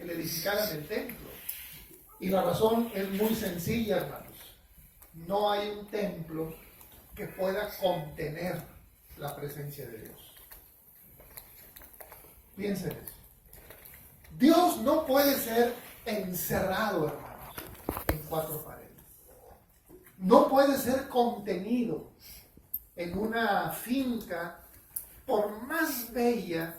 le edificaran el templo. Y la razón es muy sencilla, hermanos. No hay un templo que pueda contener la presencia de Dios. Piensen eso. Dios no puede ser encerrado, hermanos, en cuatro paredes. No puede ser contenido en una finca, por más bella,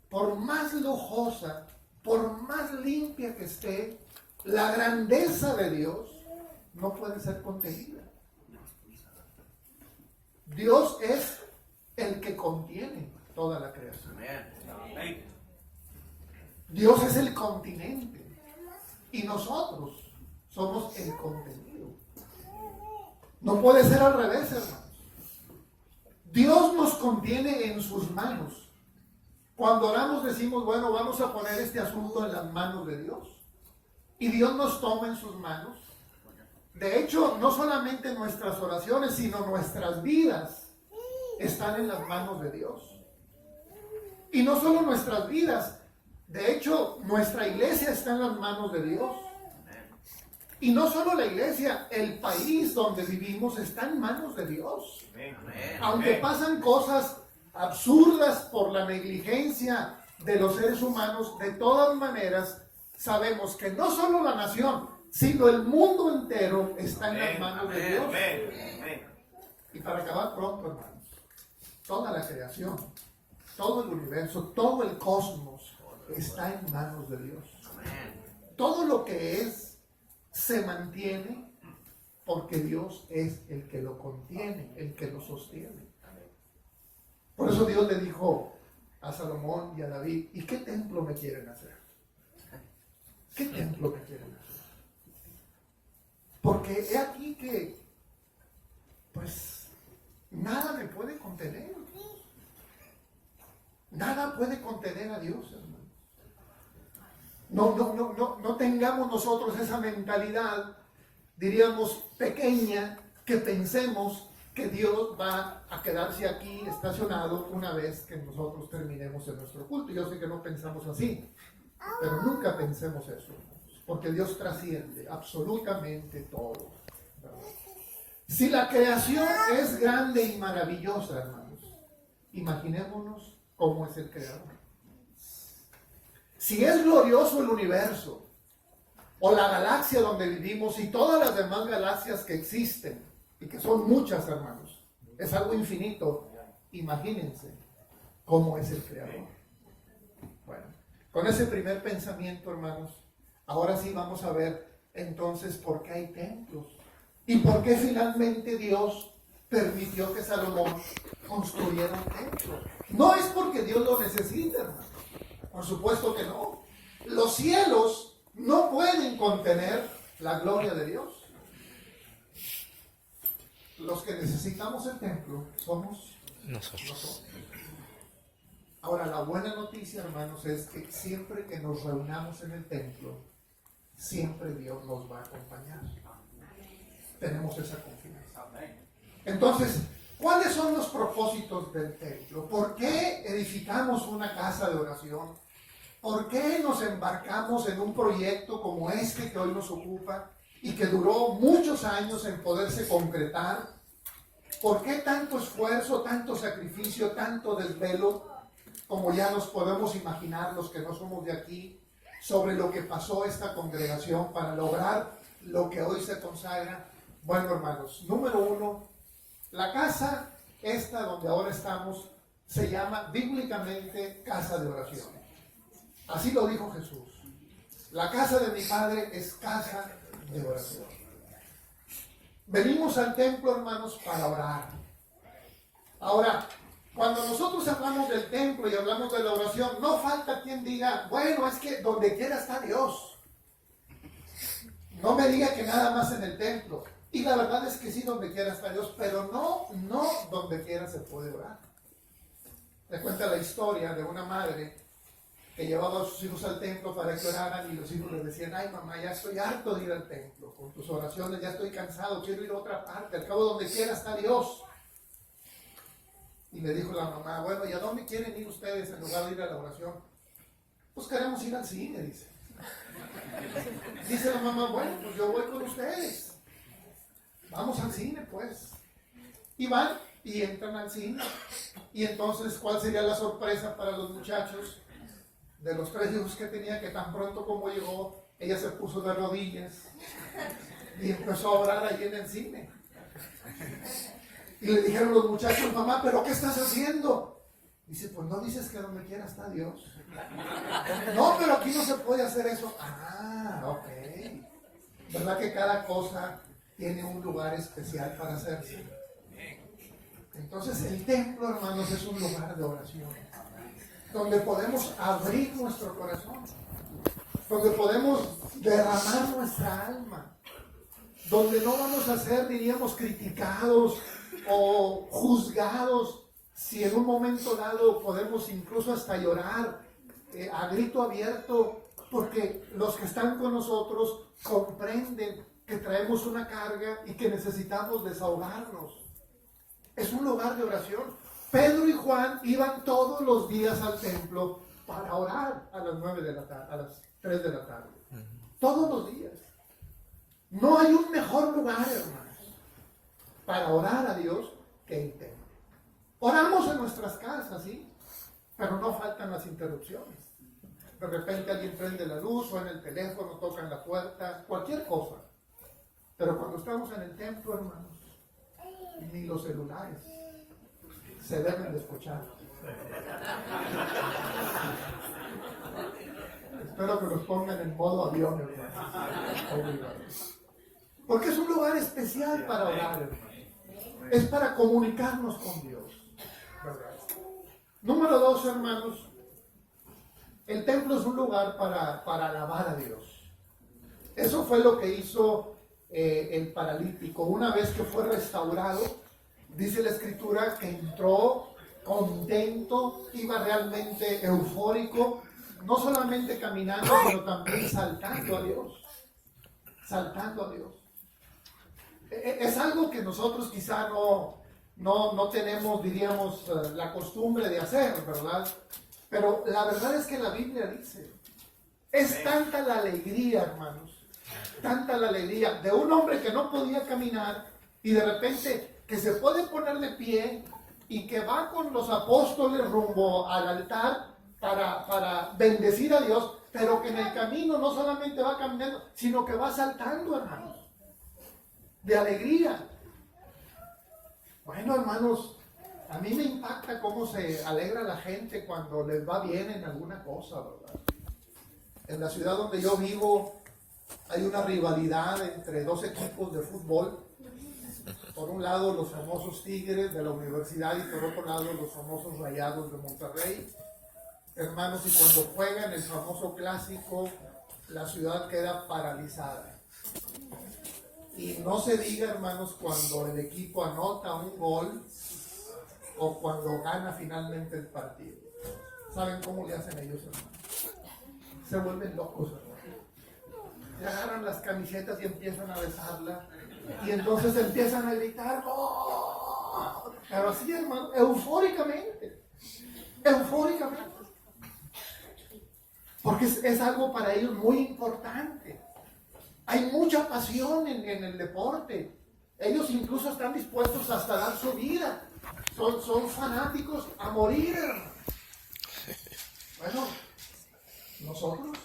por más lujosa, por más limpia que esté. La grandeza de Dios no puede ser contenida. Dios es el que contiene toda la creación. Dios es el continente y nosotros somos el contenido. No puede ser al revés, hermanos. Dios nos contiene en sus manos. Cuando oramos decimos, bueno, vamos a poner este asunto en las manos de Dios. Y Dios nos toma en sus manos. De hecho, no solamente nuestras oraciones, sino nuestras vidas están en las manos de Dios. Y no solo nuestras vidas, de hecho, nuestra iglesia está en las manos de Dios. Y no solo la iglesia, el país donde vivimos está en manos de Dios. Aunque pasan cosas absurdas por la negligencia de los seres humanos, de todas maneras, sabemos que no solo la nación, sino el mundo entero está en las manos de Dios. Y para acabar pronto, hermanos, toda la creación, todo el universo, todo el cosmos está en manos de Dios. Todo lo que es se mantiene porque Dios es el que lo contiene, el que lo sostiene. Por eso Dios le dijo a Salomón y a David, ¿y qué templo me quieren hacer? ¿Qué templo me quieren hacer? Porque he aquí que, pues, nada me puede contener. Nada puede contener a Dios, hermano. No tengamos nosotros esa mentalidad, diríamos, pequeña, que pensemos que Dios va a quedarse aquí estacionado una vez que nosotros terminemos en nuestro culto. Yo sé que no pensamos así, pero nunca pensemos eso, porque Dios trasciende absolutamente todo, ¿verdad? Si la creación es grande y maravillosa, hermanos, imaginémonos cómo es el Creador. Si es glorioso el universo, o la galaxia donde vivimos, y todas las demás galaxias que existen, y que son muchas, hermanos, es algo infinito, imagínense cómo es el Creador. Bueno, con ese primer pensamiento, hermanos, ahora sí vamos a ver entonces por qué hay templos, y por qué finalmente Dios permitió que Salomón construyera un templo. No es porque Dios lo necesite, hermanos. Por supuesto que no. Los cielos no pueden contener la gloria de Dios. Los que necesitamos el templo somos nosotros. Ahora, la buena noticia, hermanos, es que siempre que nos reunamos en el templo, siempre Dios nos va a acompañar. Tenemos esa confianza. Entonces, ¿cuáles son los propósitos del templo? ¿Por qué edificamos una casa de oración? ¿Por qué nos embarcamos en un proyecto como este que hoy nos ocupa y que duró muchos años en poderse concretar? ¿Por qué tanto esfuerzo, tanto sacrificio, tanto desvelo, como ya nos podemos imaginar los que no somos de aquí, sobre lo que pasó esta congregación para lograr lo que hoy se consagra? Bueno, hermanos, número uno, la casa esta donde ahora estamos se llama bíblicamente casa de oración. Así lo dijo Jesús. La casa de mi Padre es casa de oración. Venimos al templo, hermanos, para orar. Ahora, cuando nosotros hablamos del templo y hablamos de la oración, no falta quien diga, bueno, es que donde quiera está Dios. No me diga que nada más en el templo. Y la verdad es que sí, donde quiera está Dios, pero no donde quiera se puede orar. Te cuenta la historia de una madre que llevaba a sus hijos al templo para que oraran, y los hijos les decían, ay mamá, ya estoy harto de ir al templo, con tus oraciones ya estoy cansado, quiero ir a otra parte, al cabo donde quiera está Dios. Y le dijo la mamá, bueno, ¿y a dónde quieren ir ustedes en lugar de ir a la oración? Pues queremos ir al cine, dice. Dice la mamá, bueno, pues yo voy con ustedes. Vamos al cine, pues. Y van y entran al cine. Y entonces, ¿cuál sería la sorpresa para los muchachos? De los 3 hijos que tenía, que tan pronto como llegó, ella se puso de rodillas y empezó a orar ahí en el cine. Y le dijeron los muchachos, mamá, ¿pero qué estás haciendo? Dice, pues no dices que donde quiera está Dios. No, pero aquí no se puede hacer eso. Ah, ok. ¿Verdad que cada cosa tiene un lugar especial para hacerse? Entonces el templo, hermanos, es un lugar de oración, donde podemos abrir nuestro corazón, donde podemos derramar nuestra alma, donde no vamos a ser, diríamos, criticados o juzgados, si en un momento dado podemos incluso hasta llorar a grito abierto, porque los que están con nosotros comprenden que traemos una carga y que necesitamos desahogarnos. Es un lugar de oración. Pedro y Juan iban todos los días al templo para orar a las 9 de la tarde, a las 3 de la tarde. Todos los días. No hay un mejor lugar, hermanos, para orar a Dios que el templo. Oramos en nuestras casas, ¿sí? Pero no faltan las interrupciones. De repente alguien prende la luz o en el teléfono tocan la puerta, cualquier cosa. Pero cuando estamos en el templo, hermanos, ni los celulares se deben de escuchar. Espero que los pongan en modo avión, hermanos. Porque es un lugar especial para orar, hermanos. Es para comunicarnos con Dios, ¿verdad? Número 2, hermanos. El templo es un lugar para alabar a Dios. Eso fue lo que hizo el paralítico. Una vez que fue restaurado, dice la Escritura que entró contento, iba realmente eufórico, no solamente caminando, sino también saltando a Dios. Saltando a Dios. Es algo que nosotros quizá no tenemos, diríamos, la costumbre de hacer, ¿verdad? Pero la verdad es que la Biblia dice, es tanta la alegría, hermanos, tanta la alegría de un hombre que no podía caminar y de repente que se puede poner de pie y que va con los apóstoles rumbo al altar para bendecir a Dios, pero que en el camino no solamente va caminando, sino que va saltando, hermanos, de alegría. Bueno, hermanos, a mí me impacta cómo se alegra la gente cuando les va bien en alguna cosa, ¿verdad? En la ciudad donde yo vivo hay una rivalidad entre 2 equipos de fútbol. Por un lado los famosos Tigres de la universidad y por otro lado los famosos Rayados de Monterrey. Hermanos, y cuando juegan el famoso clásico, la ciudad queda paralizada. Y no se diga, hermanos, cuando el equipo anota un gol o cuando gana finalmente el partido. ¿Saben cómo le hacen ellos, hermanos? Se vuelven locos, hermanos. Se agarran las camisetas y empiezan a besarla. Y entonces empiezan a gritar, ¡oh! Pero así, hermano, eufóricamente. Eufóricamente. Porque es algo para ellos muy importante. Hay mucha pasión en el deporte. Ellos incluso están dispuestos hasta dar su vida. Son fanáticos a morir. Bueno, nosotros,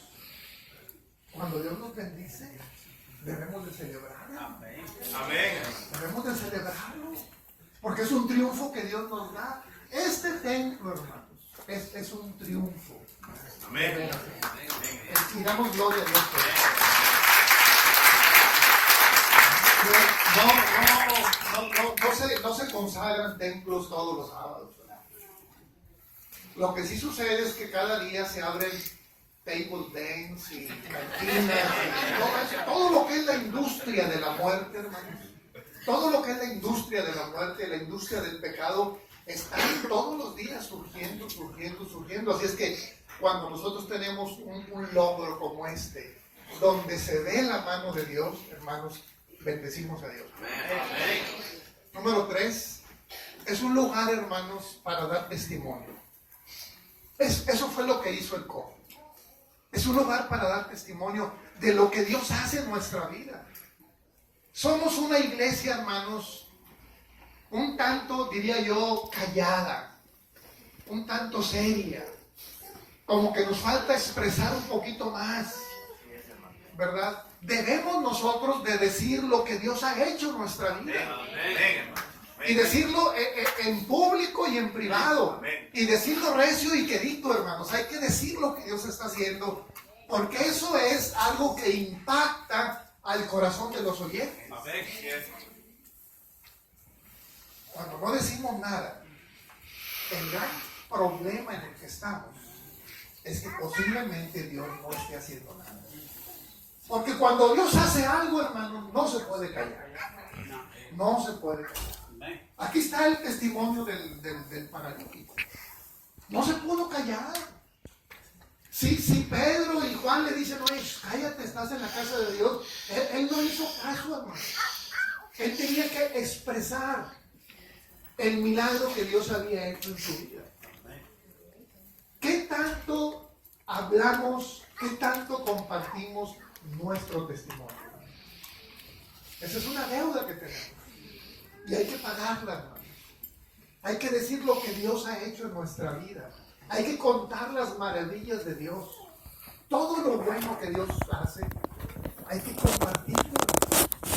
cuando Dios nos bendice, debemos de celebrarlo. Amén. Debemos de celebrarlo. Porque es un triunfo que Dios nos da. Este templo, hermanos, es un triunfo. Amén. Y damos gloria a Dios por eso. No se consagran templos todos los sábados. Lo que sí sucede es que cada día se abren table dance y cantinas y todo lo que es la industria de la muerte, hermanos. Todo lo que es la industria de la muerte, la industria del pecado, están todos los días surgiendo. Así es que cuando nosotros tenemos un logro como este, donde se ve la mano de Dios, hermanos, bendecimos a Dios. Número 3, es un lugar, hermanos, para dar testimonio. Eso fue lo que hizo el COVID. Es un lugar para dar testimonio de lo que Dios hace en nuestra vida. Somos una iglesia, hermanos, un tanto, diría yo, callada, un tanto seria. Como que nos falta expresar un poquito más, ¿verdad? Debemos nosotros de decir lo que Dios ha hecho en nuestra vida. Y decirlo en público y en privado. Y decirlo recio y quedito, hermanos. Hay que decir lo que Dios está haciendo. Porque eso es algo que impacta al corazón de los oyentes. Cuando no decimos nada, el gran problema en el que estamos es que posiblemente Dios no esté haciendo nada. Porque cuando Dios hace algo, hermano, no se puede callar. No se puede callar. Aquí está el testimonio del paralítico. No se pudo callar. Si Pedro y Juan le dicen, oye, cállate, estás en la casa de Dios, él no hizo caso, hermano. Él tenía que expresar el milagro que Dios había hecho en su vida. ¿Qué tanto hablamos, qué tanto compartimos nuestro testimonio? Esa es una deuda que tenemos y hay que pagarla, hermano. Hay que decir lo que Dios ha hecho en nuestra vida. Hay que contar las maravillas de Dios. Todo lo bueno que Dios hace, hay que compartirlo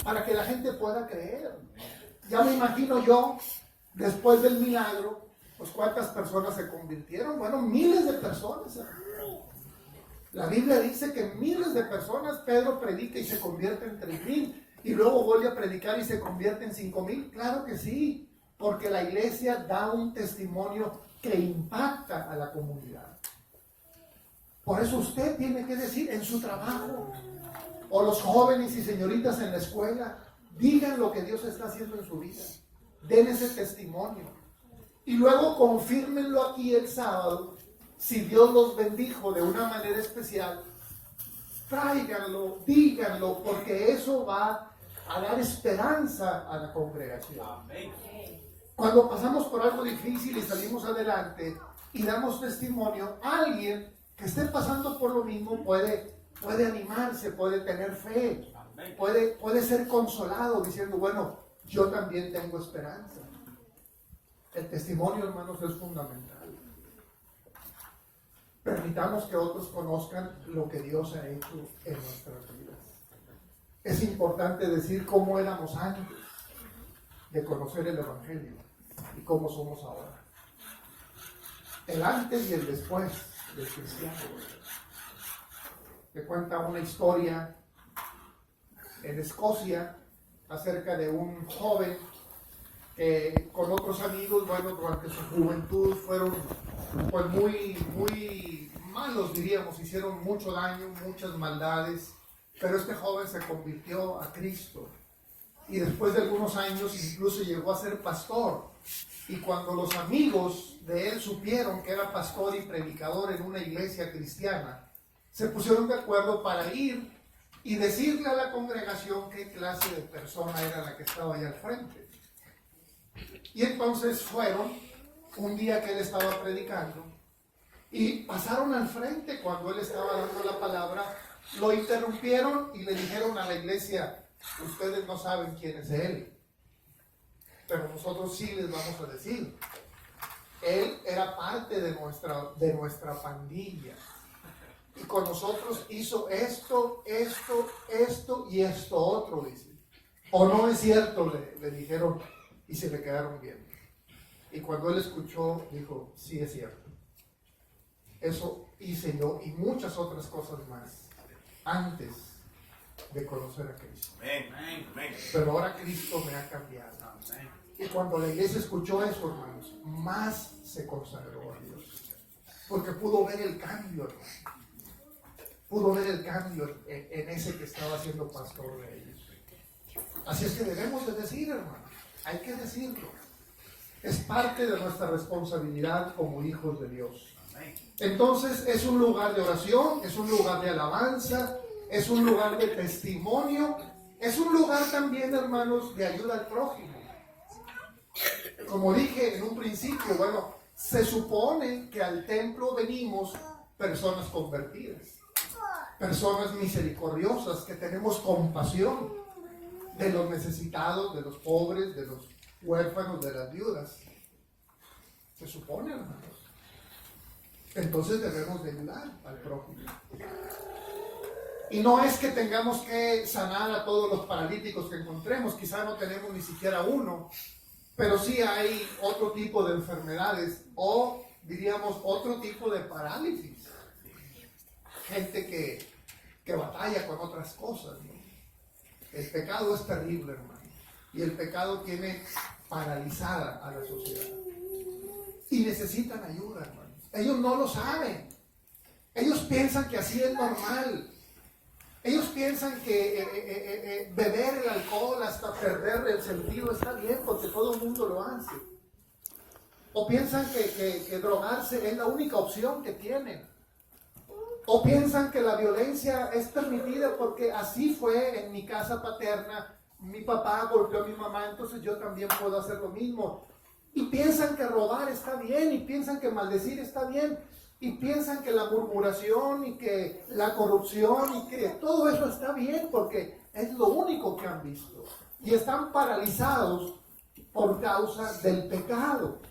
para que la gente pueda creer. Ya me imagino yo, después del milagro, pues cuántas personas se convirtieron. Bueno, miles de personas. La Biblia dice que miles de personas, Pedro predica y se convierte en 3,000. Y luego vuelve a predicar y se convierte en 5,000. Claro que sí, porque la iglesia da un testimonio que impacta a la comunidad. Por eso usted tiene que decir en su trabajo, o los jóvenes y señoritas en la escuela, digan lo que Dios está haciendo en su vida. Den ese testimonio. Y luego confírmenlo aquí el sábado. Si Dios los bendijo de una manera especial, tráiganlo, díganlo, porque eso va a dar esperanza a la congregación. Amén. Cuando pasamos por algo difícil y salimos adelante y damos testimonio, alguien que esté pasando por lo mismo puede animarse, puede tener fe, puede ser consolado diciendo, bueno, yo también tengo esperanza. El testimonio, hermanos, es fundamental. Permitamos que otros conozcan lo que Dios ha hecho en nuestras vidas. Es importante decir cómo éramos antes de conocer el Evangelio y cómo somos ahora. El antes y el después del cristiano. Te cuenta una historia en Escocia acerca de un joven que con otros amigos, bueno, durante su juventud fueron pues muy malos, diríamos, hicieron mucho daño, muchas maldades, pero este joven se convirtió a Cristo y después de algunos años incluso llegó a ser pastor. Y cuando los amigos de él supieron que era pastor y predicador en una iglesia cristiana, se pusieron de acuerdo para ir y decirle a la congregación qué clase de persona era la que estaba ahí al frente. Y entonces fueron un día que él estaba predicando y pasaron al frente cuando él estaba dando la palabra, lo interrumpieron y le dijeron a la iglesia, ustedes no saben quién es él, pero nosotros sí les vamos a decir. Él era parte de nuestra pandilla y con nosotros hizo esto y esto otro, dice. O no es cierto, le dijeron y se le quedaron viendo. Y cuando él escuchó, dijo, sí es cierto. Eso hice yo y muchas otras cosas más antes de conocer a Cristo. Pero ahora Cristo me ha cambiado. Y cuando la iglesia escuchó eso, hermanos, más se consagró a Dios. Porque pudo ver el cambio, hermano. Pudo ver el cambio en ese que estaba siendo pastor de ellos. Así es que debemos de decir, hermano. Hay que decirlo. Es parte de nuestra responsabilidad como hijos de Dios. Entonces es un lugar de oración, es un lugar de alabanza, es un lugar de testimonio, es un lugar también, hermanos, de ayuda al prójimo. Como dije en un principio, bueno, se supone que al templo venimos personas convertidas. personas misericordiosas, que tenemos compasión de los necesitados, de los pobres, de los huérfanos, de las viudas. Se supone, hermanos. Entonces debemos de ayudar al prójimo. Y no es que tengamos que sanar a todos los paralíticos que encontremos, quizá no tenemos ni siquiera uno, pero sí hay otro tipo de enfermedades o diríamos otro tipo de parálisis. Gente que batalla con otras cosas, ¿no? El pecado es terrible, hermano, y el pecado tiene paralizada a la sociedad y necesitan ayuda, hermano. Ellos no lo saben, ellos piensan que así es normal. Ellos piensan que beber el alcohol hasta perder el sentido está bien porque todo el mundo lo hace. O piensan que drogarse es la única opción que tienen. O piensan que la violencia es permitida porque así fue en mi casa paterna. Mi papá golpeó a mi mamá, entonces yo también puedo hacer lo mismo. Y piensan que robar está bien, y piensan que maldecir está bien. Y piensan que la murmuración y que la corrupción y que todo eso está bien porque es lo único que han visto. Y están paralizados por causa del pecado.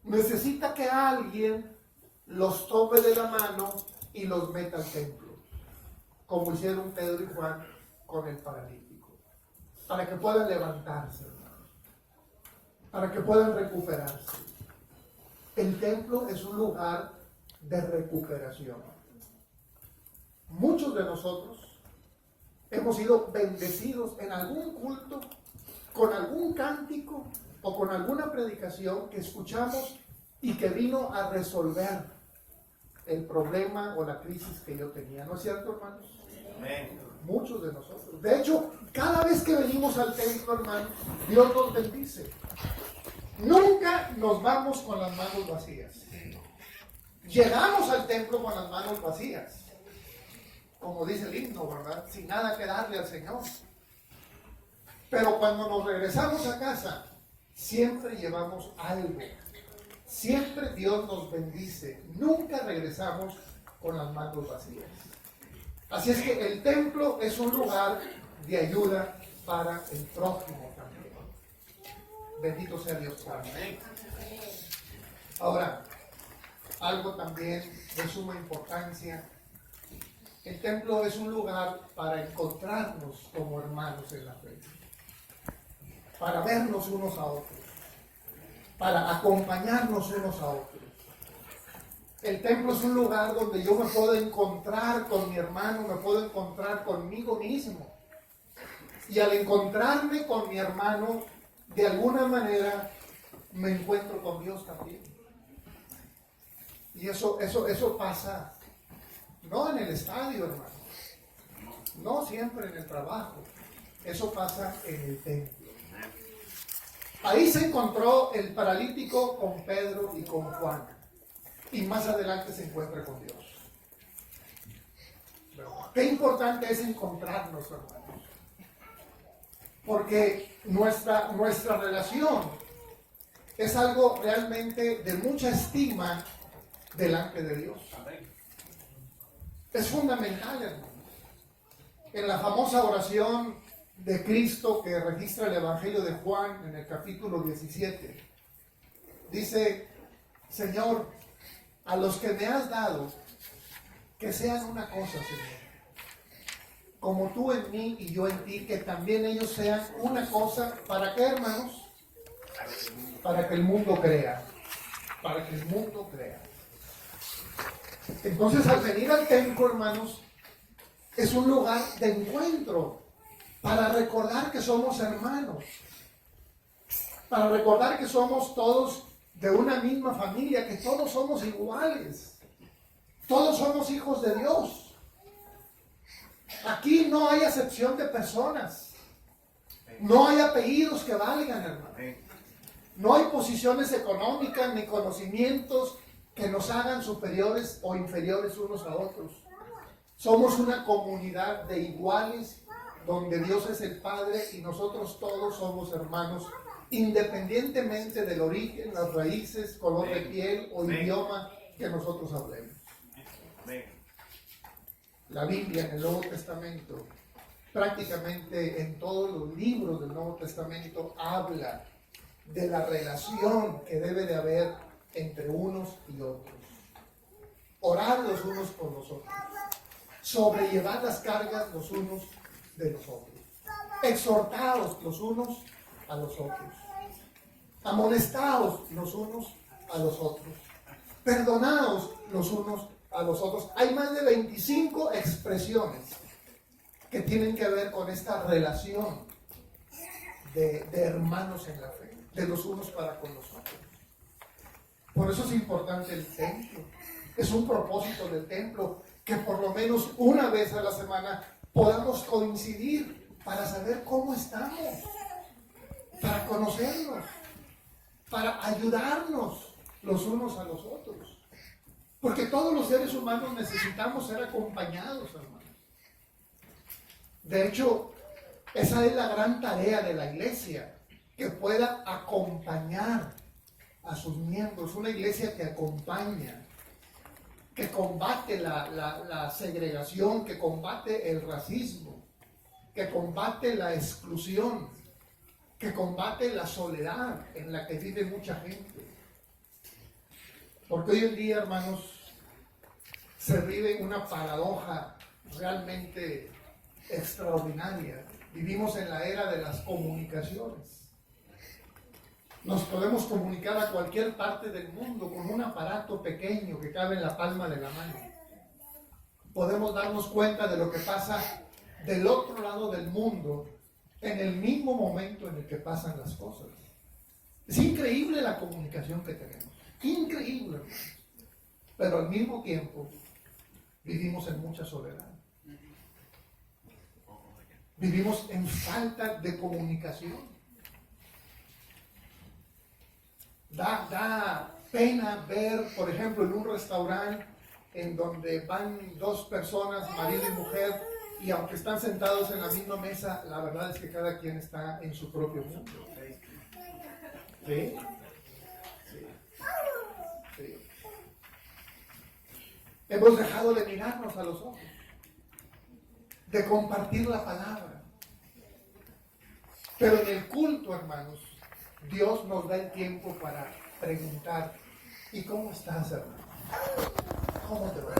Necesita que alguien los tome de la mano y los meta al templo, como hicieron Pedro y Juan con el paralítico, para que puedan levantarse, hermanos, para que puedan recuperarse. El templo es un lugar de recuperación. Muchos de nosotros hemos sido bendecidos en algún culto, con algún cántico o con alguna predicación que escuchamos y que vino a resolver el problema o la crisis que yo tenía. ¿No es cierto, hermanos? Amén. Muchos de nosotros. De hecho, cada vez que venimos al templo, hermanos, Dios nos bendice. Nunca nos vamos con las manos vacías. Llegamos al templo con las manos vacías, como dice el himno, ¿verdad? Sin nada que darle al Señor. Pero cuando nos regresamos a casa, siempre llevamos algo. Siempre Dios nos bendice. Nunca regresamos con las manos vacías. Así es que el templo es un lugar de ayuda para el prójimo también. Bendito sea Dios Padre. Ahora, algo también de suma importancia. El templo es un lugar para encontrarnos como hermanos en la fe. Para vernos unos a otros. Para acompañarnos unos a otros. El templo es un lugar donde yo me puedo encontrar con mi hermano, me puedo encontrar conmigo mismo. Y al encontrarme con mi hermano, de alguna manera me encuentro con Dios también. Y eso pasa no en el estadio, hermano, no siempre en el trabajo, eso pasa en el templo. Ahí se encontró el paralítico con Pedro y con Juan, y más adelante se encuentra con Dios. Qué importante es encontrarnos, hermanos, porque nuestra relación es algo realmente de mucha estima delante de Dios. Es fundamental, hermano. En la famosa oración de Cristo que registra el Evangelio de Juan en el capítulo 17, dice: Señor, a los que me has dado, que sean una cosa, Señor, como tú en mí y yo en ti, que también ellos sean una cosa. ¿Para qué, hermanos? Para que el mundo crea. Para que el mundo crea. Entonces, al venir al templo, hermanos, es un lugar de encuentro para recordar que somos hermanos, para recordar que somos todos de una misma familia, que todos somos iguales, todos somos hijos de Dios. Aquí no hay acepción de personas, no hay apellidos que valgan, hermano, no hay posiciones económicas ni conocimientos que nos hagan superiores o inferiores unos a otros. Somos una comunidad de iguales donde Dios es el Padre y nosotros todos somos hermanos, independientemente del origen, las raíces, color de piel o idioma que nosotros hablemos. la Biblia en el Nuevo Testamento, prácticamente en todos los libros del Nuevo Testamento, habla de la relación que debe de haber entre unos y otros. Orar los unos por los otros. Sobrellevar las cargas los unos de los otros. Exhortaos los unos a los otros. Amonestaos los unos a los otros. Perdonaos los unos a los otros. Hay más de 25 expresiones que tienen que ver con esta relación de hermanos en la fe, de los unos para con los otros. Por eso es importante el templo. Es un propósito del templo que por lo menos una vez a la semana podamos coincidir para saber cómo estamos, para conocernos, para ayudarnos los unos a los otros. Porque todos los seres humanos necesitamos ser acompañados, hermanos. De hecho, esa es la gran tarea de la iglesia, que pueda acompañar a sus miembros. Una iglesia que acompaña, que combate la segregación, que combate el racismo, que combate la exclusión, que combate la soledad en la que vive mucha gente. Porque hoy en día, hermanos, se vive una paradoja realmente extraordinaria. Vivimos en la era de las comunicaciones. Nos podemos comunicar a cualquier parte del mundo con un aparato pequeño que cabe en la palma de la mano. Podemos darnos cuenta de lo que pasa del otro lado del mundo en el mismo momento en el que pasan las cosas. Es increíble la comunicación que tenemos. Increíble, hermanos. Pero al mismo tiempo vivimos en mucha soledad. Vivimos en falta de comunicación. Da pena ver, por ejemplo, en un restaurante en donde van dos personas, marido y mujer, y aunque están sentados en la misma mesa, la verdad es que cada quien está en su propio mundo. ¿Sí? Sí. Hemos dejado de mirarnos a los ojos, de compartir la palabra. Pero en el culto, hermanos, Dios nos da el tiempo para preguntar: ¿y cómo estás, hermano? ¿Cómo te va?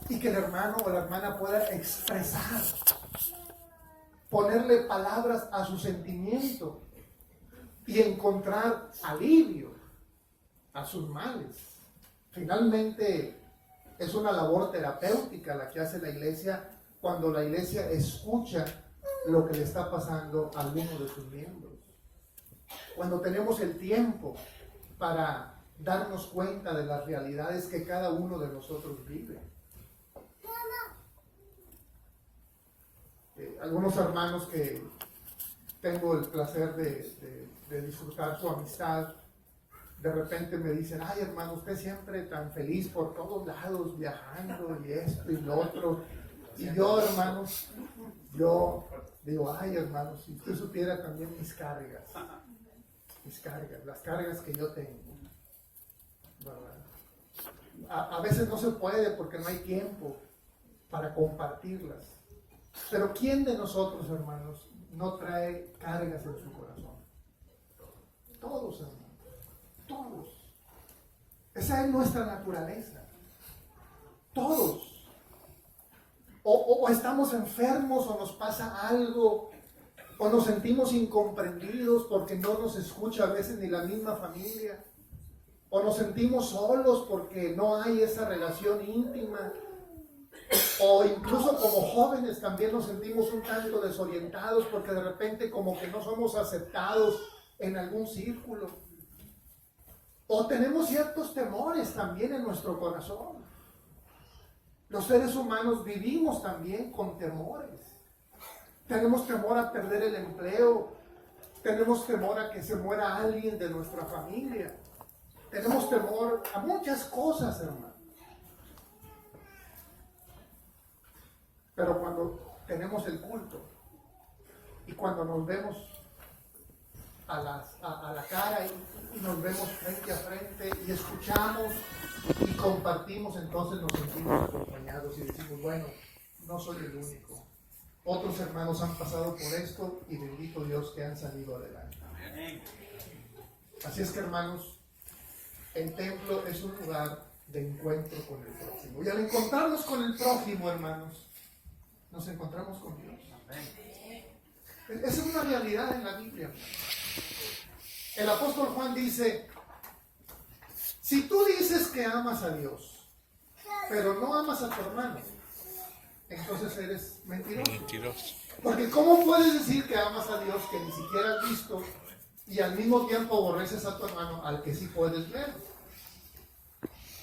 Y que el hermano o la hermana pueda expresar, ponerle palabras a su sentimiento y encontrar alivio a sus males. Finalmente, es una labor terapéutica la que hace la iglesia cuando la iglesia escucha lo que le está pasando a alguno de sus miembros. Cuando tenemos el tiempo para darnos cuenta de las realidades que cada uno de nosotros vive. Algunos hermanos que tengo el placer de disfrutar su amistad, de repente me dicen: ay, hermano, usted siempre tan feliz por todos lados, viajando y esto y lo otro. Y yo, hermanos, yo digo: ay, hermanos, si usted supiera también mis cargas, las cargas que yo tengo, ¿verdad? A veces no se puede porque no hay tiempo para compartirlas. Pero ¿quién de nosotros, hermanos, no trae cargas en su corazón? Todos, hermanos, todos. Esa es nuestra naturaleza. Todos. O estamos enfermos, o nos pasa algo, o nos sentimos incomprendidos porque no nos escucha a veces ni la misma familia, o nos sentimos solos porque no hay esa relación íntima, o incluso como jóvenes también nos sentimos un tanto desorientados porque de repente como que no somos aceptados en algún círculo, o tenemos ciertos temores también en nuestro corazón. Los seres humanos vivimos también con temores. Tenemos temor a perder el empleo, tenemos temor a que se muera alguien de nuestra familia, tenemos temor a muchas cosas, hermano. Pero cuando tenemos el culto y cuando nos vemos, a la cara y nos vemos frente a frente y escuchamos y compartimos, entonces nos sentimos acompañados y decimos, bueno, no soy el único. Otros hermanos han pasado por esto y bendito Dios que han salido adelante. Así es que, hermanos, el templo es un lugar de encuentro con el prójimo. Y al encontrarnos con el prójimo, hermanos, nos encontramos con Dios. Esa es una realidad en la Biblia, hermanos. El apóstol Juan dice, si tú dices que amas a Dios, pero no amas a tu hermano, entonces eres mentiroso. Porque ¿cómo puedes decir que amas a Dios que ni siquiera has visto y al mismo tiempo aborreces a tu hermano al que sí puedes ver?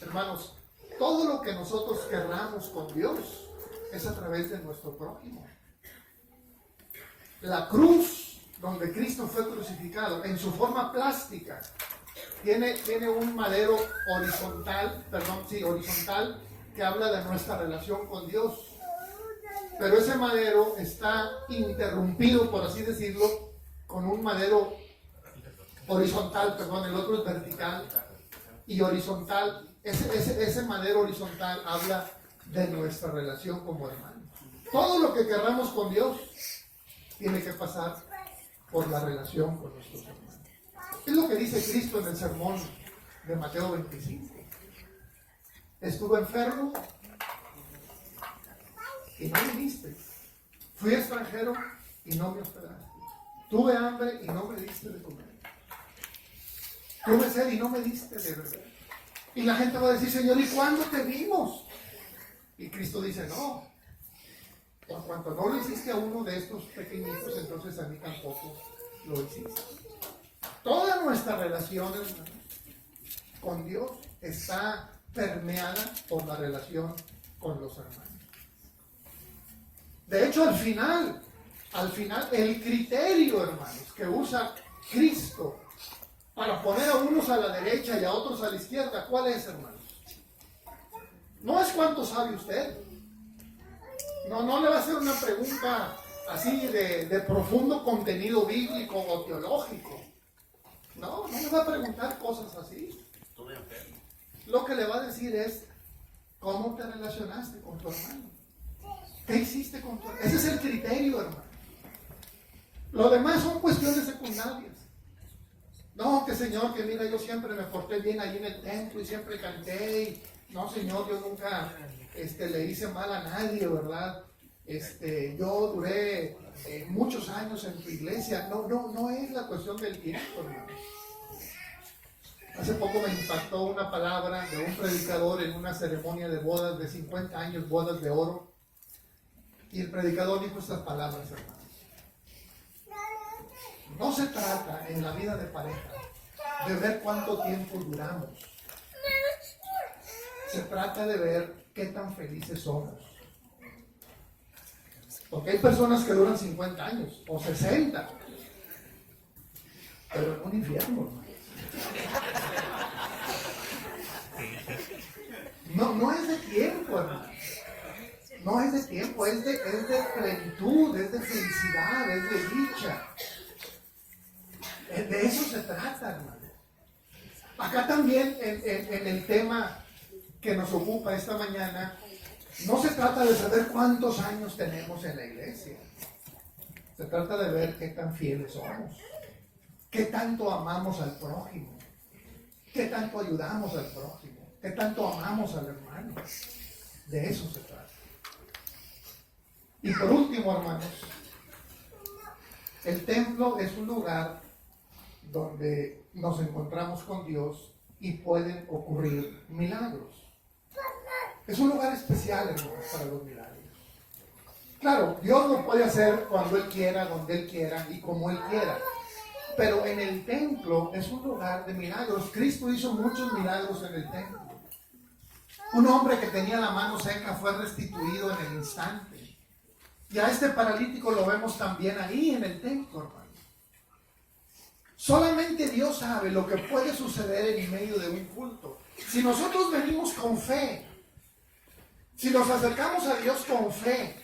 Hermanos, todo lo que nosotros querramos con Dios es a través de nuestro prójimo. La cruz donde Cristo fue crucificado en su forma plástica tiene un madero horizontal que habla de nuestra relación con Dios. Pero ese madero está interrumpido, por así decirlo, con un madero horizontal, el otro es vertical y horizontal. Ese madero horizontal habla de nuestra relación como hermanos. Todo lo que querramos con Dios tiene que pasar por la relación con nuestros hermanos. Es lo que dice Cristo en el sermón de Mateo 25. Estuve enfermo y no me diste. Fui extranjero y no me hospedaste. Tuve hambre y no me diste de comer. Tuve sed y no me diste de beber. Y la gente va a decir, Señor, ¿y cuándo te vimos? Y Cristo dice, no. Por cuanto no lo hiciste a uno de estos pequeñitos, entonces a mí tampoco lo hiciste. Toda nuestra relación, hermanos, con Dios está permeada por la relación con los hermanos. De hecho, al final, el criterio, hermanos, que usa Cristo para poner a unos a la derecha y a otros a la izquierda, ¿cuál es, hermanos? No es cuánto sabe usted. No le va a hacer una pregunta así de profundo contenido bíblico o teológico. No le va a preguntar cosas así. Lo que le va a decir es, ¿cómo te relacionaste con tu hermano? ¿Qué hiciste con tu hermano? Ese es el criterio, hermano. Lo demás son cuestiones secundarias. No, que Señor, que mira, yo siempre me porté bien ahí en el templo y siempre canté. Y, no, Señor, yo nunca le hice mal a nadie, ¿verdad? Yo duré muchos años en tu iglesia. No es la cuestión del tiempo, hermano. Hace poco me impactó una palabra de un predicador en una ceremonia de bodas de 50 años, bodas de oro. Y el predicador dijo estas palabras, hermanos. No se trata en la vida de pareja de ver cuánto tiempo duramos. Se trata de ver qué tan felices somos. Porque hay personas que duran 50 años o 60, pero en un infierno, hermano. No es de tiempo, hermano. No es de tiempo, es de plenitud, es de felicidad, es de dicha. De eso se trata, hermano. Acá también en el tema que nos ocupa esta mañana, no se trata de saber cuántos años tenemos en la iglesia. Se trata de ver qué tan fieles somos, qué tanto amamos al prójimo, qué tanto ayudamos al prójimo, qué tanto amamos al hermano. De eso se trata. Y por último, hermanos, el templo es un lugar donde nos encontramos con Dios y pueden ocurrir milagros. Es un lugar especial, hermanos, para los milagros. Claro, Dios lo puede hacer cuando Él quiera, donde Él quiera y como Él quiera. Pero en el templo es un lugar de milagros. Cristo hizo muchos milagros en el templo. Un hombre que tenía la mano seca fue restituido en el instante. Y a este paralítico lo vemos también ahí en el templo, hermano. Solamente Dios sabe lo que puede suceder en medio de un culto. Si nosotros venimos con fe, si nos acercamos a Dios con fe,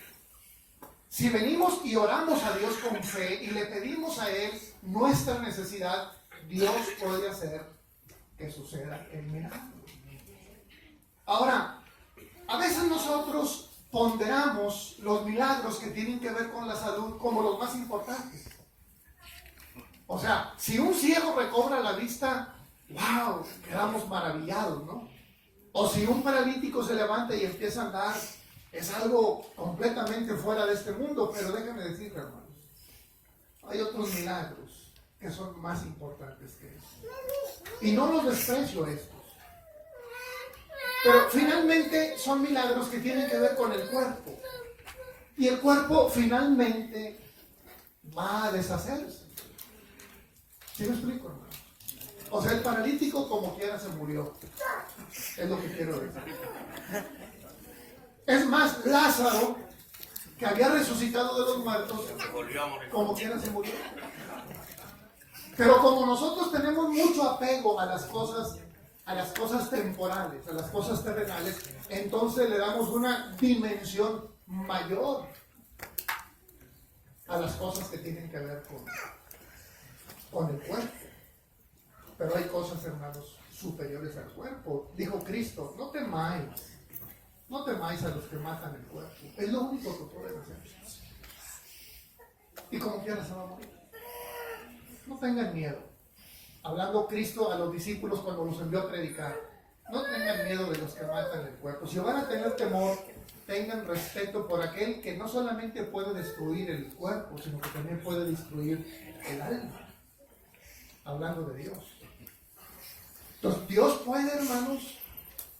Si venimos y oramos a Dios con fe y le pedimos a Él nuestra necesidad, Dios puede hacer que suceda el milagro. Ahora, a veces nosotros ponderamos los milagros que tienen que ver con la salud como los más importantes. O sea, si un ciego recobra la vista, wow, quedamos maravillados, ¿no? O si un paralítico se levanta y empieza a andar, es algo completamente fuera de este mundo. Pero déjame decirle, hermanos, hay otros milagros que son más importantes que estos. Y no los desprecio estos. Pero finalmente son milagros que tienen que ver con el cuerpo. Y el cuerpo finalmente va a deshacerse. ¿Sí me explico, hermano? O sea, el paralítico como quiera se murió. Es lo que quiero decir. Es más, Lázaro, que había resucitado de los muertos, como quiera se murió. Pero como nosotros tenemos mucho apego a las cosas temporales, a las cosas terrenales, entonces le damos una dimensión mayor a las cosas que tienen que ver con el cuerpo. Pero hay cosas, hermanos, superiores al cuerpo. Dijo Cristo, no temáis a los que matan el cuerpo. Es lo único que pueden hacer. Y como quiera se va a morir. No tengan miedo. Hablando Cristo a los discípulos cuando los envió a predicar, no tengan miedo de los que matan el cuerpo. Si van a tener temor, tengan respeto por aquel que no solamente puede destruir el cuerpo, sino que también puede destruir el alma. Hablando de Dios. Entonces Dios puede, hermanos,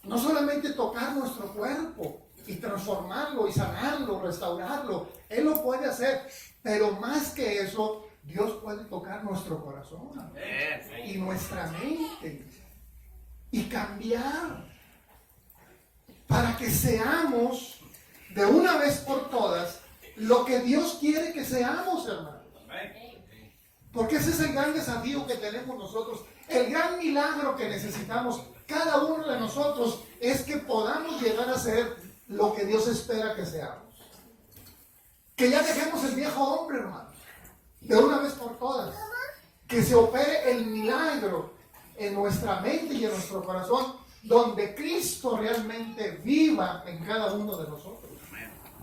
no solamente tocar nuestro cuerpo y transformarlo y sanarlo, restaurarlo. Él lo puede hacer, pero más que eso, Dios puede tocar nuestro corazón y nuestra mente y cambiar para que seamos de una vez por todas lo que Dios quiere que seamos, hermanos. Porque ese es el gran desafío que tenemos nosotros. El gran milagro que necesitamos cada uno de nosotros es que podamos llegar a ser lo que Dios espera que seamos. Que ya dejemos el viejo hombre, hermanos, de una vez por todas. Que se opere el milagro en nuestra mente y en nuestro corazón, donde Cristo realmente viva en cada uno de nosotros.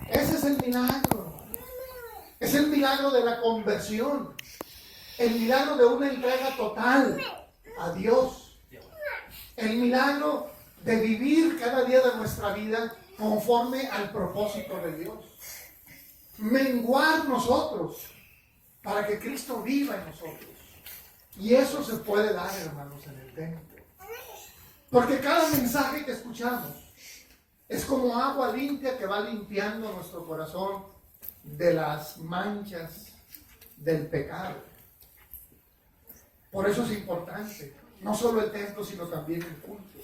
Ese es el milagro, hermano. Es el milagro de la conversión. El milagro de una entrega total a Dios. El milagro de vivir cada día de nuestra vida conforme al propósito de Dios. Menguar nosotros para que Cristo viva en nosotros. Y eso se puede dar, hermanos, en el templo. Porque cada mensaje que escuchamos es como agua limpia que va limpiando nuestro corazón de las manchas del pecado. Por eso es importante, no solo el templo, sino también el culto.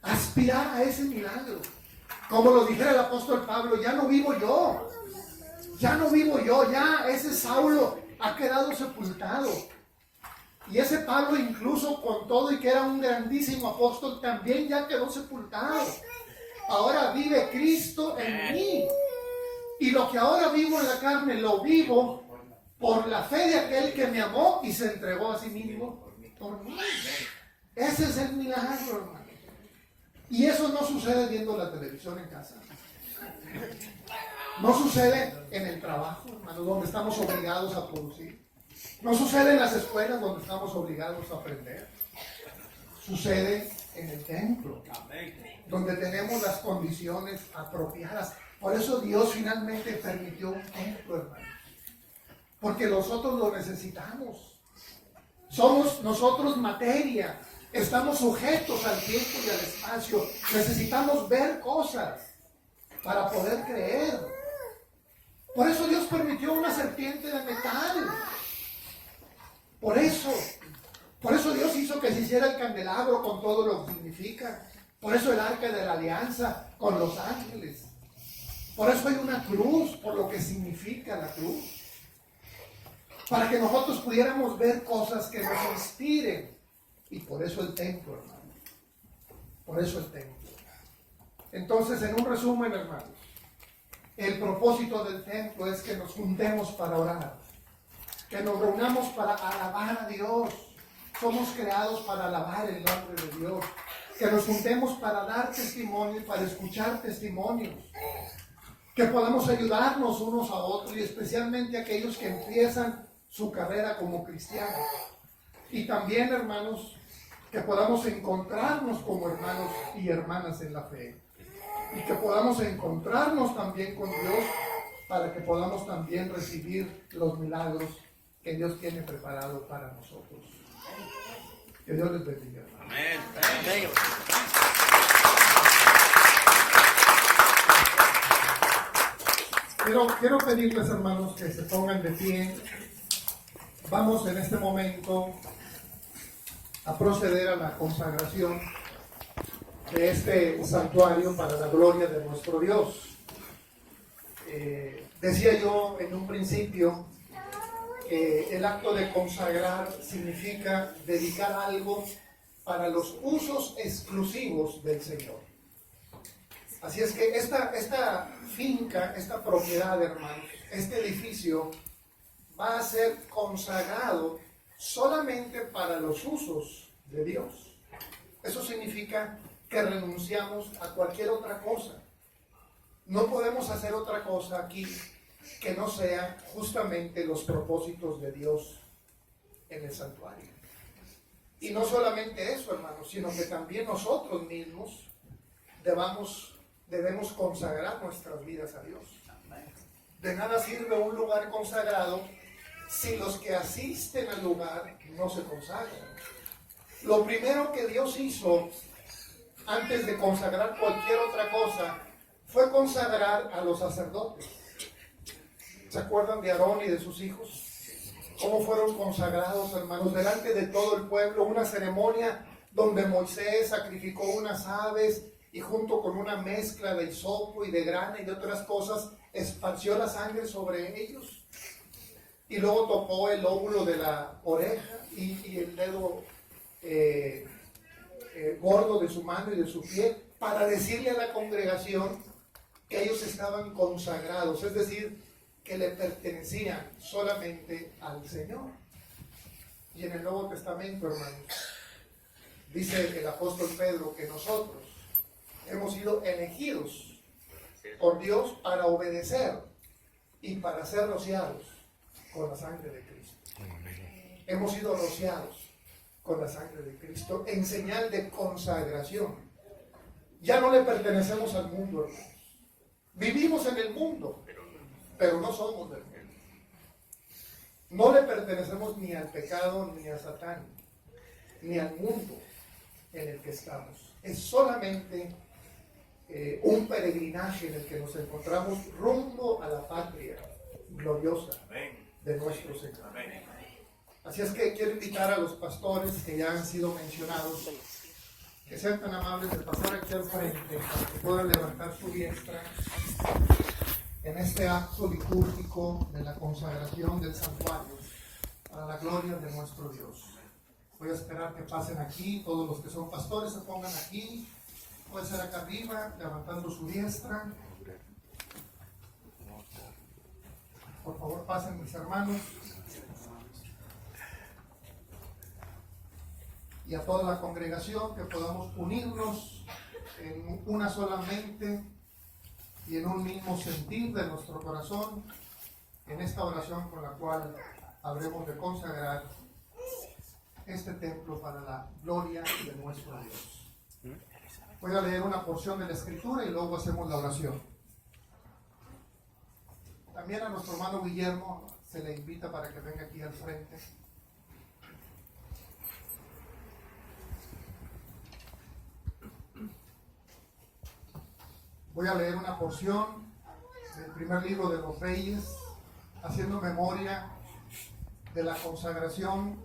Aspirar a ese milagro. Como lo dijera el apóstol Pablo, ya no vivo yo. Ya no vivo yo, ya ese Saulo ha quedado sepultado. Y ese Pablo, incluso con todo y que era un grandísimo apóstol, también ya quedó sepultado. Ahora vive Cristo en mí. Y lo que ahora vivo en la carne, lo vivo por la fe de aquel que me amó y se entregó a sí mismo por mí. Ese es el milagro, hermano. Y eso no sucede viendo la televisión en casa. No sucede en el trabajo, hermano, donde estamos obligados a producir. No sucede en las escuelas donde estamos obligados a aprender. Sucede en el templo, donde tenemos las condiciones apropiadas. Por eso Dios finalmente permitió un templo, hermano. Porque nosotros lo necesitamos. Somos nosotros materia. Estamos sujetos al tiempo y al espacio. Necesitamos ver cosas para poder creer. Por eso Dios permitió una serpiente de metal. Por eso Dios hizo que se hiciera el candelabro con todo lo que significa. Por eso el arca de la alianza con los ángeles. Por eso hay una cruz, por lo que significa la cruz. Para que nosotros pudiéramos ver cosas que nos inspiren. Y por eso el templo, hermano. Por eso el templo. Entonces, en un resumen, hermanos, El propósito del templo es que nos juntemos para orar, que nos reunamos para alabar a Dios. Somos creados para alabar el nombre de Dios. Que nos juntemos para dar testimonio y para escuchar testimonios. Que podamos ayudarnos unos a otros y especialmente aquellos que empiezan su carrera como cristianos. Y también, hermanos, que podamos encontrarnos como hermanos y hermanas en la fe. Y que podamos encontrarnos también con Dios para que podamos también recibir los milagros que Dios tiene preparado para nosotros. Que Dios les bendiga. Amén. Amén. Quiero pedirles, hermanos, que se pongan de pie. Vamos en este momento a proceder a la consagración de este santuario para la gloria de nuestro Dios. Decía yo en un principio que el acto de consagrar significa dedicar algo para los usos exclusivos del Señor. Así es que esta finca, esta propiedad, hermanos, este edificio va a ser consagrado solamente para los usos de Dios. Eso significa que renunciamos a cualquier otra cosa. No podemos hacer otra cosa aquí que no sea justamente los propósitos de Dios en el santuario. Y no solamente eso, hermanos, sino que también nosotros mismos debemos consagrar nuestras vidas a Dios. De nada sirve un lugar consagrado si los que asisten al lugar no se consagran. Lo primero que Dios hizo antes de consagrar cualquier otra cosa fue consagrar a los sacerdotes. ¿Se acuerdan de Aarón y de sus hijos? ¿Cómo fueron consagrados, hermanos? Delante de todo el pueblo, una ceremonia donde Moisés sacrificó unas aves y junto con una mezcla de hisopo y de grana y de otras cosas, esparció la sangre sobre ellos. Y luego tocó el lóbulo de la oreja y el dedo gordo de su mano y de su pie para decirle a la congregación que ellos estaban consagrados, es decir, que le pertenecían solamente al Señor. Y en el Nuevo Testamento, hermanos, dice el apóstol Pedro que nosotros hemos sido elegidos por Dios para obedecer y para ser rociados con la sangre de Cristo. Hemos sido rociados con la sangre de Cristo en señal de consagración. Ya no le pertenecemos al mundo, hermanos. Vivimos en el mundo, pero no somos del mundo. No le pertenecemos ni al pecado, ni a Satán, ni al mundo en el que estamos. Es solamente un peregrinaje en el que nos encontramos rumbo a la patria gloriosa de nuestro Señor. Así es que quiero invitar a los pastores que ya han sido mencionados que sean tan amables de pasar aquí al frente para que puedan levantar su diestra en este acto litúrgico de la consagración del santuario para la gloria de nuestro Dios. Voy a esperar que pasen aquí, todos los que son pastores se pongan aquí, puede ser acá arriba, levantando su diestra. Por favor, pasen mis hermanos. Y a toda la congregación que podamos unirnos en una sola mente y en un mismo sentir de nuestro corazón en esta oración con la cual habremos de consagrar este templo para la gloria de nuestro Dios. Voy a leer una porción de la Escritura y luego hacemos la oración. También a nuestro hermano Guillermo se le invita para que venga aquí al frente. Voy a leer una porción del primer libro de los Reyes, haciendo memoria de la consagración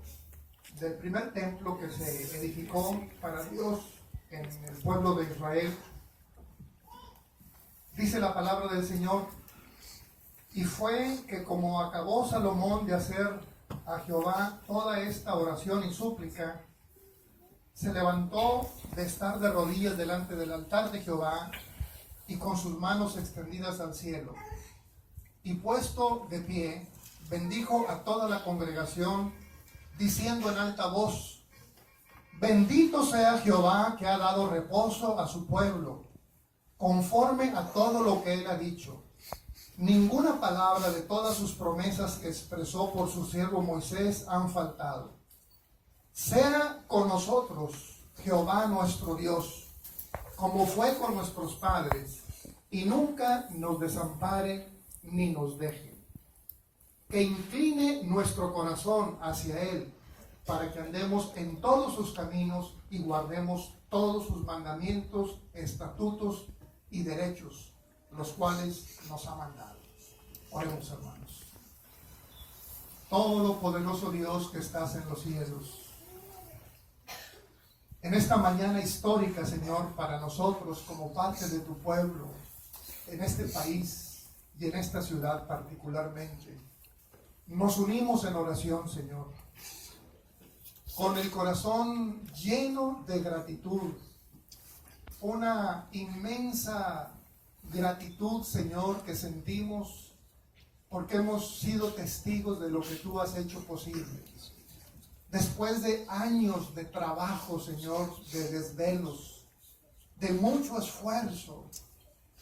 del primer templo que se edificó para Dios en el pueblo de Israel. Dice la palabra del Señor: y fue que como acabó Salomón de hacer a Jehová toda esta oración y súplica, se levantó de estar de rodillas delante del altar de Jehová y con sus manos extendidas al cielo. Y puesto de pie, bendijo a toda la congregación, diciendo en alta voz: bendito sea Jehová, que ha dado reposo a su pueblo, conforme a todo lo que él ha dicho. Ninguna palabra de todas sus promesas que expresó por su siervo Moisés han faltado. Sea con nosotros Jehová nuestro Dios, como fue con nuestros padres, y nunca nos desampare ni nos deje. Que incline nuestro corazón hacia él, para que andemos en todos sus caminos y guardemos todos sus mandamientos, estatutos y derechos, los cuales nos ha mandado. Oremos, hermanos. Todopoderoso Dios que estás en los cielos, en esta mañana histórica, Señor, para nosotros como parte de tu pueblo, en este país y en esta ciudad particularmente, nos unimos en oración, Señor, con el corazón lleno de gratitud, una inmensa gratitud, Señor, que sentimos porque hemos sido testigos de lo que tú has hecho posible. Después de años de trabajo, Señor, de desvelos, de mucho esfuerzo,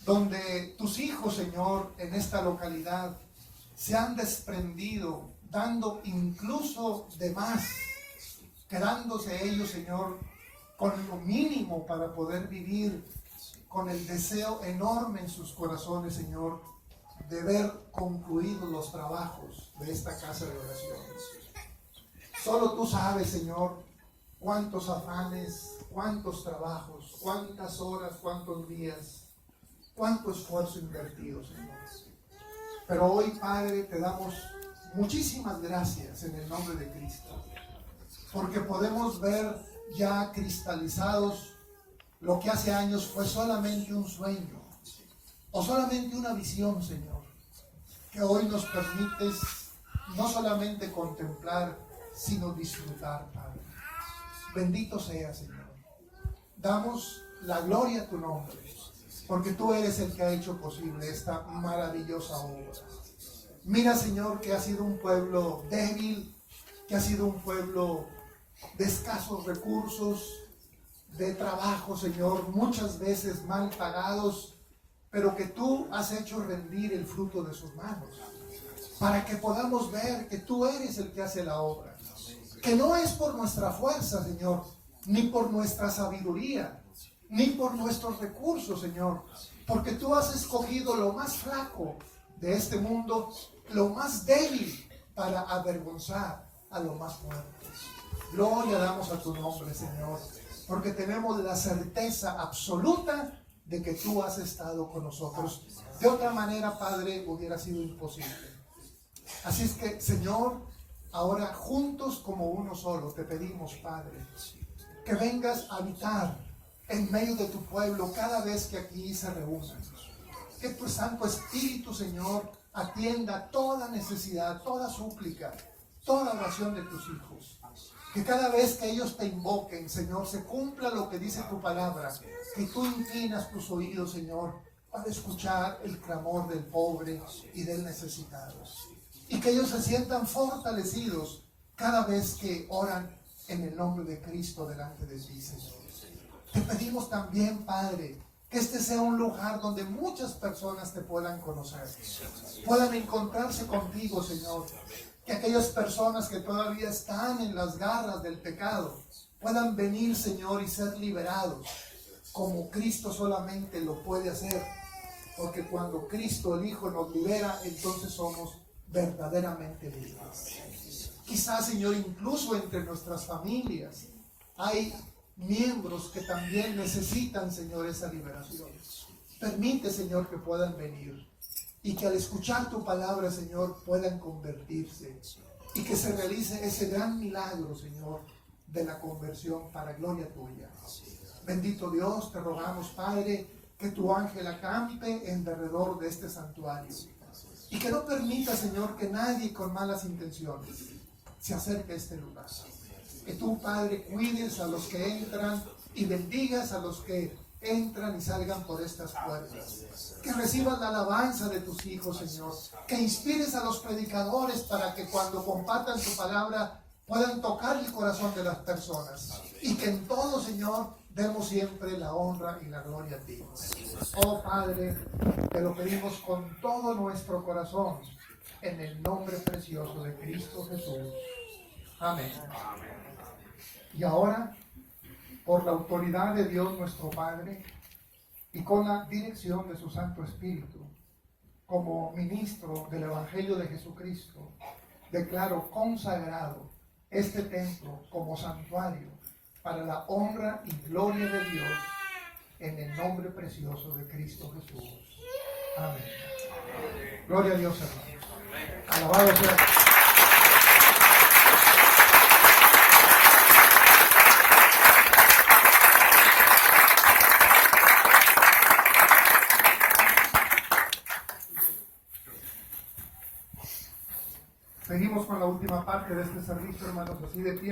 donde tus hijos, Señor, en esta localidad se han desprendido, dando incluso de más, quedándose ellos, Señor, con lo mínimo para poder vivir, con el deseo enorme en sus corazones, Señor, de ver concluidos los trabajos de esta casa de oración. Solo tú sabes, Señor, cuántos afanes, cuántos trabajos, cuántas horas, cuántos días, cuánto esfuerzo invertido, Señor. Pero hoy, Padre, te damos muchísimas gracias en el nombre de Cristo, porque podemos ver ya cristalizados lo que hace años fue solamente un sueño o solamente una visión, Señor, que hoy nos permites no solamente contemplar, sino disfrutar, Padre. Bendito sea, Señor. Damos la gloria a tu nombre, porque tú eres el que ha hecho posible esta maravillosa obra. Mira, Señor, que ha sido un pueblo débil, que ha sido un pueblo de escasos recursos, de trabajo, Señor, muchas veces mal pagados, pero que tú has hecho rendir el fruto de sus manos, para que podamos ver que tú eres el que hace la obra, que no es por nuestra fuerza, Señor, ni por nuestra sabiduría, ni por nuestros recursos, Señor, porque tú has escogido lo más flaco de este mundo, lo más débil, para avergonzar a lo más fuerte. Gloria damos a tu nombre, Señor, porque tenemos la certeza absoluta de que tú has estado con nosotros. De otra manera, Padre, hubiera sido imposible. Así es que, Señor, ahora juntos como uno solo, te pedimos, Padre, que vengas a habitar en medio de tu pueblo cada vez que aquí se reúnan. Que tu Santo Espíritu, Señor, atienda toda necesidad, toda súplica, toda oración de tus hijos. Que cada vez que ellos te invoquen, Señor, se cumpla lo que dice tu palabra, que tú inclinas tus oídos, Señor, para escuchar el clamor del pobre y del necesitado. Y que ellos se sientan fortalecidos cada vez que oran en el nombre de Cristo delante de ti, Señor. Te pedimos también, Padre, que este sea un lugar donde muchas personas te puedan conocer, puedan encontrarse contigo, Señor. Que aquellas personas que todavía están en las garras del pecado puedan venir, Señor, y ser liberados, como Cristo solamente lo puede hacer. Porque cuando Cristo el Hijo nos libera, entonces somos verdaderamente libres. Quizás, Señor, incluso entre nuestras familias hay miembros que también necesitan, Señor, esa liberación. Permite, Señor, que puedan venir y que al escuchar tu palabra, Señor, puedan convertirse y que se realice ese gran milagro, Señor, de la conversión para gloria tuya. Bendito Dios, te rogamos, Padre, que tu ángel acampe en derredor de este santuario y que no permita, Señor, que nadie con malas intenciones se acerque a este lugar. Que tú, Padre, cuides a los que entran y bendigas a los que entran y salgan por estas puertas. Que reciban la alabanza de tus hijos, Señor. Que inspires a los predicadores para que cuando compartan tu palabra puedan tocar el corazón de las personas. Y que en todo, Señor, demos siempre la honra y la gloria a ti. Oh Padre, te lo pedimos con todo nuestro corazón, en el nombre precioso de Cristo Jesús. Amén. Y ahora, por la autoridad de Dios nuestro Padre y con la dirección de su Santo Espíritu, como ministro del Evangelio de Jesucristo, declaro consagrado este templo como santuario para la honra y gloria de Dios, en el nombre precioso de Cristo Jesús. Amén. Gloria a Dios, hermanos. Alabado sea. Seguimos con la última parte de este servicio, hermanos, así de pie.